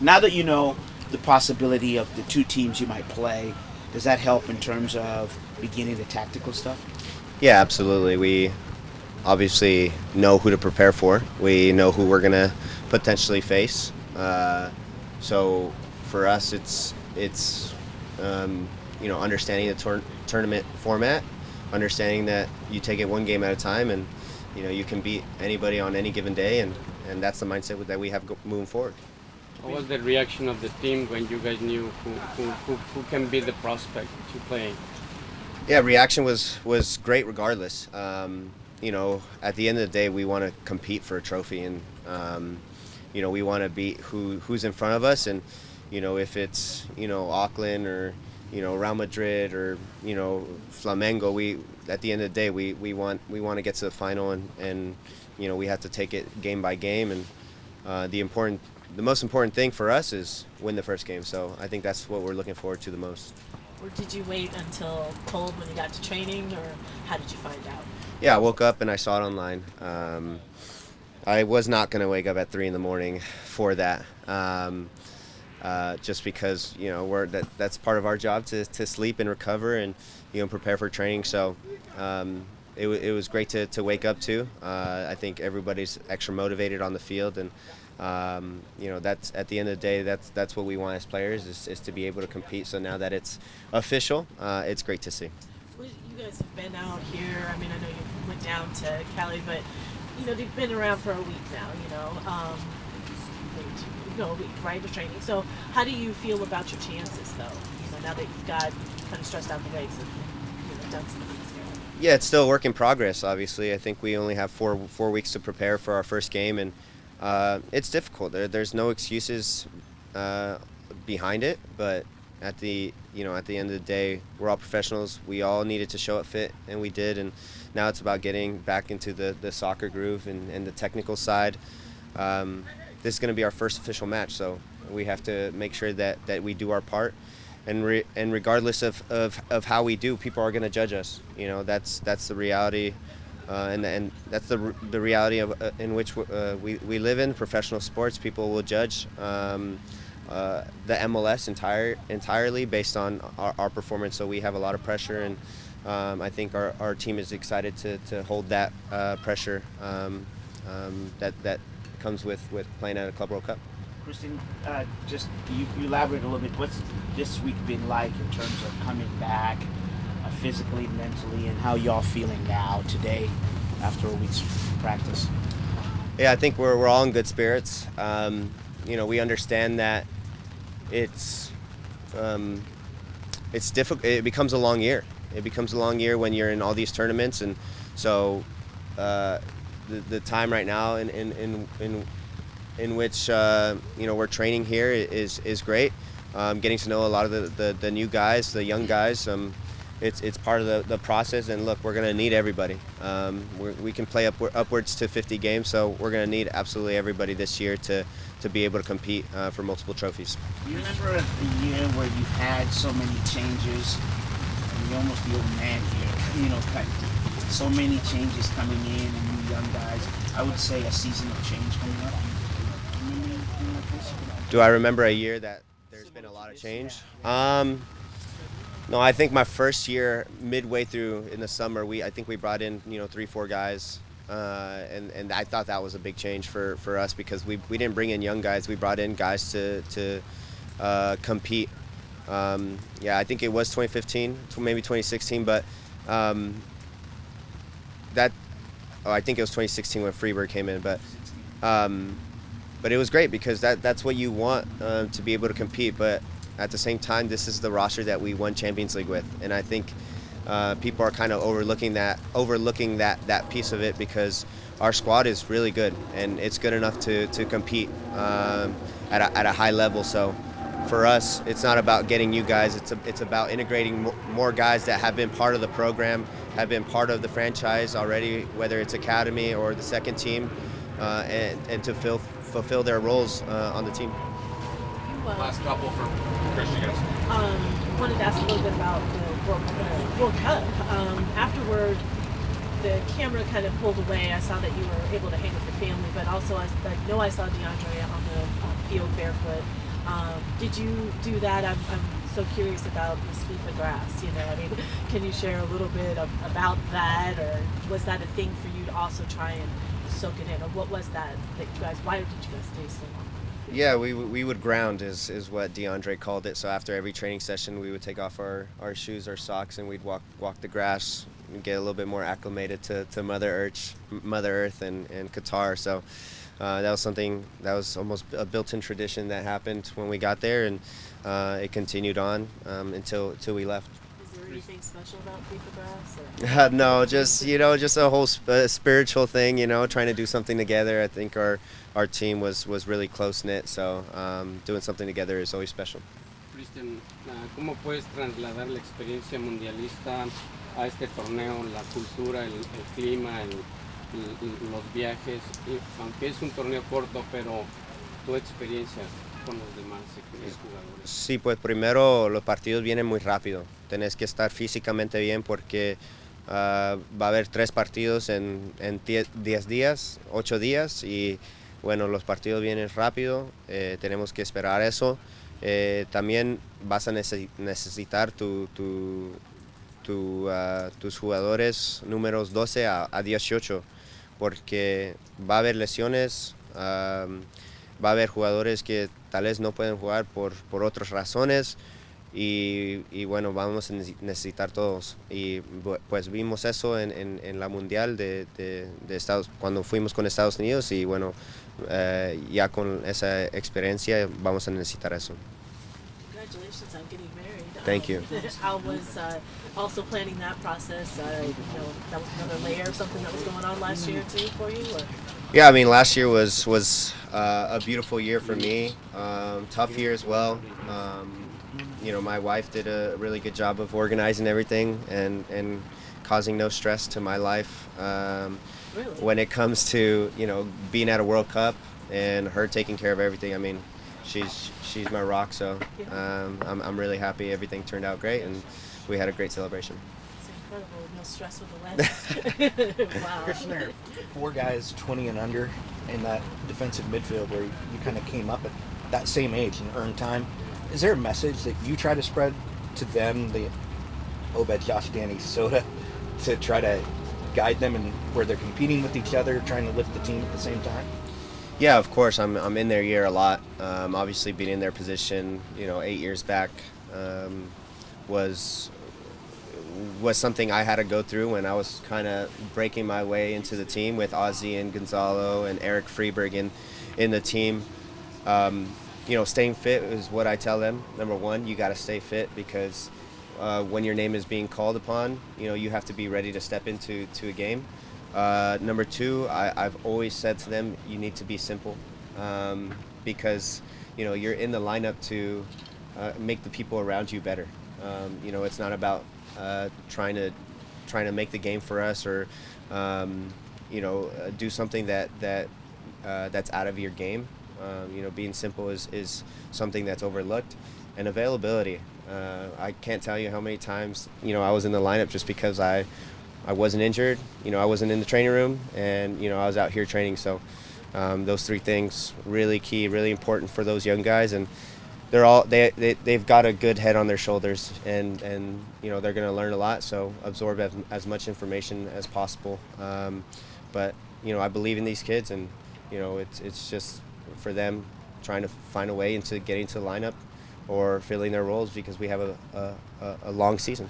Now that you know the possibility of the two teams you might play, does that help in terms of beginning the tactical stuff? Yeah, absolutely. We obviously know who to prepare for. We know who we're gonna potentially face. So for us, it's understanding the tournament format, understanding that you take it one game at a time, and you can beat anybody on any given day, and that's the mindset that we have moving forward. What was the reaction of the team when you guys knew who can be the prospect to play? Yeah, reaction was great regardless. At the end of the day, we want to compete for a trophy, and we want to beat who's in front of us, and if it's Auckland or Real Madrid or Flamengo, we at the end of the day we want to get to the final, and we have to take it game by game, and the most important thing for us is win the first game. So I think that's what we're looking forward to the most. Or did you wait until cold when you got to training, or how did you find out? Yeah, I woke up and I saw it online. I was not going to wake up at 3 in the morning for that, just because that's part of our job to sleep and recover and prepare for training. So it was great to wake up to. I think everybody's extra motivated on the field, and that's at the end of the day, that's what we want as players is to be able to compete. So now that it's official, it's great to see. Well, you guys have been out here. I mean, I know you went down to Cali, but they've been around for a week now. A week, right, of training. So how do you feel about your chances, though? Now that you've got kind of stressed out the legs and done some of these here. Yeah, it's still a work in progress. Obviously, I think we only have four weeks to prepare for our first game, and it's difficult. There's no excuses behind it, but at the end of the day, we're all professionals. We all needed to show up fit, and we did. And now it's about getting back into the soccer groove and the technical side. This is going to be our first official match, so we have to make sure that we do our part. And regardless of how we do, people are going to judge us. That's the reality. And that's the reality of in which we live in professional sports. People will judge the MLS entirely based on our performance. So we have a lot of pressure, and I think our team is excited to hold that pressure that comes with playing at a Club World Cup. Cristian, just you elaborate a little bit. What's this week been like in terms of coming back physically, mentally, and how y'all feeling now today after a week's practice? Yeah, I think we're all in good spirits. We understand that it's difficult. It becomes a long year. It becomes a long year when you're in all these tournaments, and so the time right now in which we're training here is great. Getting to know a lot of the new guys, the young guys. It's part of the process, and look, we're going to need everybody. We can play upwards to 50 games, so we're going to need absolutely everybody this year to be able to compete for multiple trophies. Do you remember the year where you've had so many changes, and you're almost the old man here, so many changes coming in and new young guys? I would say a season of change coming up. Remember anything like this? Do I remember a year that there's been a lot of change? No, I think my first year, midway through in the summer, I think we brought in 3-4 guys, and I thought that was a big change for us because we didn't bring in young guys. We brought in guys to compete. I think it was 2015, maybe 2016, but I think it was 2016 when Freeberg came in, but it was great because that's what you want to be able to compete, but at the same time, this is the roster that we won Champions League with, and I think people are kind of overlooking that piece of it because our squad is really good and it's good enough to compete at a high level. So for us, it's not about getting new guys. It's about integrating more guys that have been part of the program, have been part of the franchise already, whether it's academy or the second team, and to fulfill their roles on the team. Last couple for Cristian. Wanted to ask a little bit about the World Cup. Afterward, the camera kind of pulled away. I saw that you were able to hang with your family, but also I saw DeAndre on the field barefoot. Did you do that? I'm so curious about this FIFA grass. I mean, can you share a little bit about that, or was that a thing for you to also try and soak it in, or what was that you guys? Why did you guys stay so long? Yeah, we would ground is what DeAndre called it. So after every training session, we would take off our shoes, our socks, and we'd walk the grass and get a little bit more acclimated to Mother Earth and Qatar. So that was something that was almost a built-in tradition that happened when we got there, and it continued on until we left. Is there anything special about FIFA grass? Or? No, just a whole spiritual thing. Trying to do something together. I think our team was really close knit, so doing something together is always special. Cristian, ¿cómo puedes trasladar la experiencia mundialista a este torneo, la cultura, el clima, los viajes? Aunque es un torneo corto, pero tu experiencia con los demás jugadores. Sí, pues primero los partidos vienen muy rápido. Tenés que estar físicamente bien porque va a haber 3 partidos en 10 días, 8 días, y bueno, los partidos vienen rápido, tenemos que esperar eso. También vas a necesitar tus jugadores números 12 a 18 porque va a haber lesiones, va a haber jugadores que tal vez no pueden jugar por otras razones y bueno, vamos a necesitar todos. Y pues vimos eso en la Mundial de cuando fuimos con Estados Unidos y bueno, ya con esa experiencia vamos a necesitar eso. Congratulations on getting married. Thank you. How was also planning that process? That was another layer of something that was going on last year too for you? Or? Yeah, I mean, last year was a beautiful year for me. Tough year as well. My wife did a really good job of organizing everything and causing no stress to my life. Really? When it comes to being at a World Cup and her taking care of everything, I mean, she's my rock. So I'm really happy. Everything turned out great, and we had a great celebration. It's incredible. No stress with the wedding. Wow. Christian, there are 4 guys 20 and under in that defensive midfield where you kind of came up at that same age and earned time. Is there a message that you try to spread to them, the Obed, Josh, Danny, Soda, to try to guide them in where they're competing with each other, trying to lift the team at the same time? Yeah, of course. I'm in their year a lot. Obviously, being in their position, 8 years back, was something I had to go through when I was kind of breaking my way into the team with Ozzy and Gonzalo and Eric Freeberg in the team. Staying fit is what I tell them. Number one, you got to stay fit because when your name is being called upon, you have to be ready to step into a game. Number two, I've always said to them, you need to be simple because you're in the lineup to make the people around you better. It's not about trying to make the game for us or do something that's out of your game. Being simple is something that's overlooked, and availability. I can't tell you how many times I was in the lineup just because I wasn't injured. I wasn't in the training room, and I was out here training. So those 3 things really key, really important for those young guys, and they've got a good head on their shoulders, and they're going to learn a lot. So absorb as much information as possible. But I believe in these kids, and it's just for them trying to find a way into getting to the lineup or filling their roles because we have a long season.